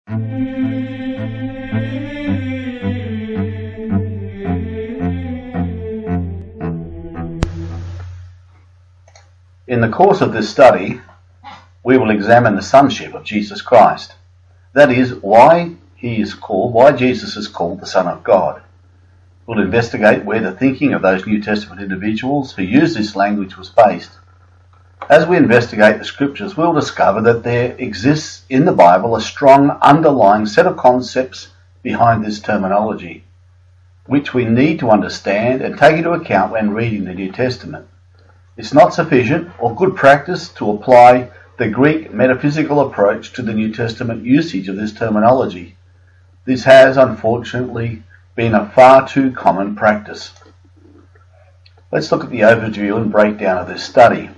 In the course of this study, we will examine the sonship of Jesus Christ. That is, why Jesus is called the Son of God. We'll investigate where the thinking of those New Testament individuals who used this language was based. As we investigate the scriptures, we'll discover that there exists in the Bible a strong underlying set of concepts behind this terminology, which we need to understand and take into account when reading the New Testament. It's not sufficient or good practice to apply the Greek metaphysical approach to the New Testament usage of this terminology. This has, unfortunately, been a far too common practice. Let's look at the overview and breakdown of this study.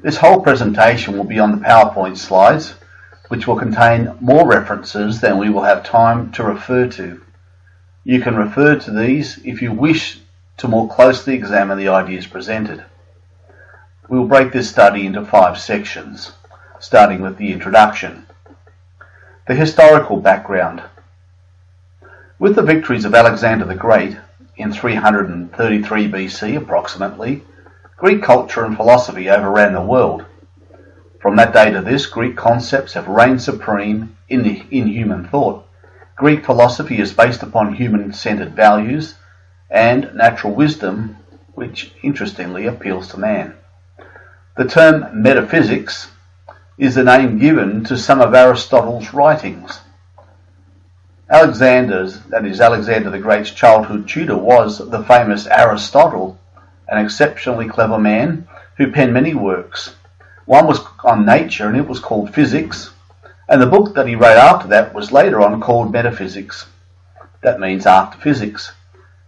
This whole presentation will be on the PowerPoint slides, which will contain more references than we will have time to refer to. You can refer to these if you wish to more closely examine the ideas presented. We will break this study into 5 sections, starting with the introduction. The historical background. With the victories of Alexander the Great in 333 BC approximately, Greek culture and philosophy overran the world. From that day to this, Greek concepts have reigned supreme in human thought. Greek philosophy is based upon human-centered values and natural wisdom, which interestingly appeals to man. The term metaphysics is the name given to some of Aristotle's writings. Alexander the Great's childhood tutor was the famous Aristotle, an exceptionally clever man who penned many works. One was on nature and it was called Physics, and the book that he wrote after that was later on called Metaphysics. That means after physics.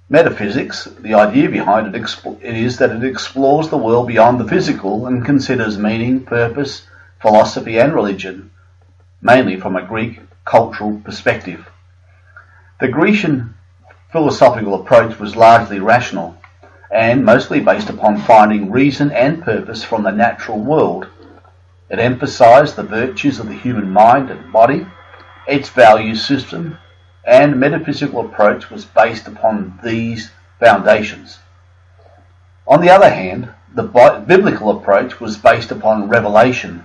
Metaphysics, the idea behind it is that it explores the world beyond the physical and considers meaning, purpose, philosophy and religion, mainly from a Greek cultural perspective. The Grecian philosophical approach was largely rational and mostly based upon finding reason and purpose from the natural world. It emphasized the virtues of the human mind and body, its value system, and metaphysical approach was based upon these foundations. On the other hand, the biblical approach was based upon revelation.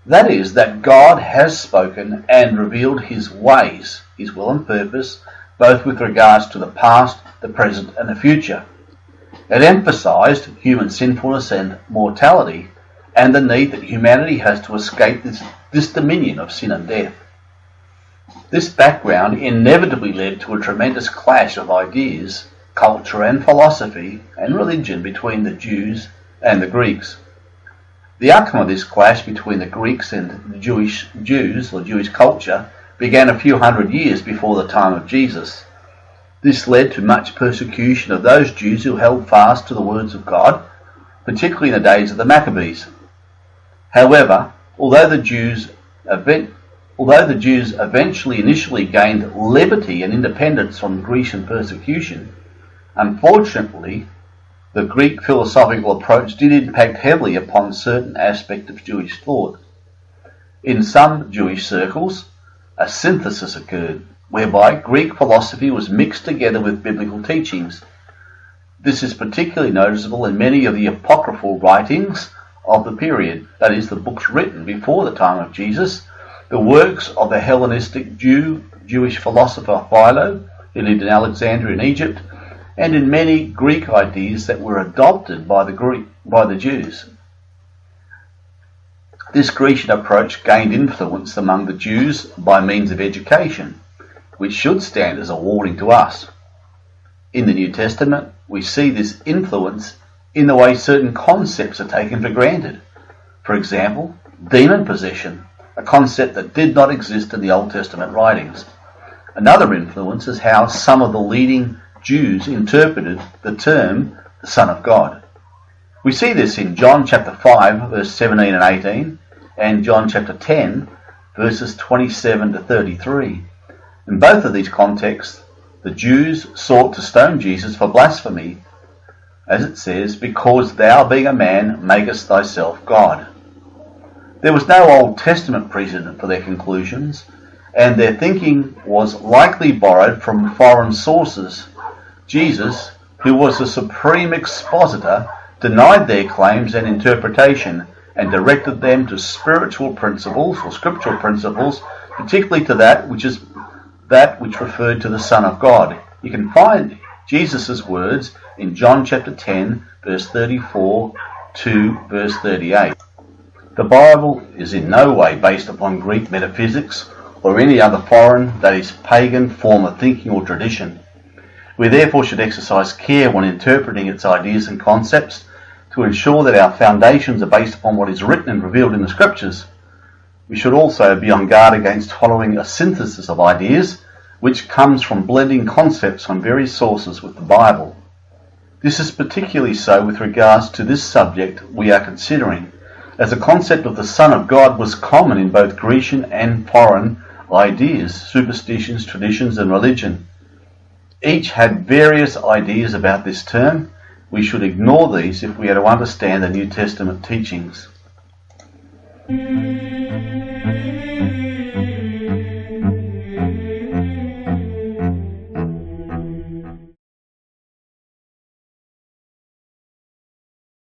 That is, that God has spoken and revealed his ways, his will and purpose, both with regards to the past, the present, and the future. It emphasized human sinfulness and mortality, and the need that humanity has to escape this dominion of sin and death. This background inevitably led to a tremendous clash of ideas, culture and philosophy and religion between the Jews and the Greeks. The outcome of this clash between the Greeks and the Jewish culture began a few hundred years before the time of Jesus. This led to much persecution of those Jews who held fast to the words of God, particularly in the days of the Maccabees. However, although the Jews eventually initially gained liberty and independence from Grecian persecution, unfortunately, the Greek philosophical approach did impact heavily upon certain aspects of Jewish thought. In some Jewish circles, a synthesis occurred, whereby Greek philosophy was mixed together with biblical teachings. This is particularly noticeable in many of the apocryphal writings of the period, that is, the books written before the time of Jesus, the works of the Hellenistic Jewish philosopher Philo, who lived in Alexandria in Egypt, and in many Greek ideas that were adopted by the Jews. This Grecian approach gained influence among the Jews by means of education, which should stand as a warning to us. In the New Testament, we see this influence in the way certain concepts are taken for granted. For example, demon possession, a concept that did not exist in the Old Testament writings. Another influence is how some of the leading Jews interpreted the term the Son of God. We see this in John chapter 5, verse 17 and 18, and John chapter 10, verses 27 to 33. In both of these contexts, the Jews sought to stone Jesus for blasphemy, as it says, because thou being a man makest thyself God. There was no Old Testament precedent for their conclusions, and their thinking was likely borrowed from foreign sources. Jesus, who was the supreme expositor, denied their claims and interpretation and directed them to spiritual principles or scriptural principles, particularly to that which referred to the Son of God. You can find Jesus' words in John chapter 10, verse 34 to verse 38. The Bible is in no way based upon Greek metaphysics or any other foreign, that is, pagan form of thinking or tradition. We therefore should exercise care when interpreting its ideas and concepts to ensure that our foundations are based upon what is written and revealed in the Scriptures. We should also be on guard against following a synthesis of ideas, which comes from blending concepts from various sources with the Bible. This is particularly so with regards to this subject we are considering, as the concept of the Son of God was common in both Grecian and foreign ideas, superstitions, traditions, and religion. Each had various ideas about this term. We should ignore these if we are to understand the New Testament teachings.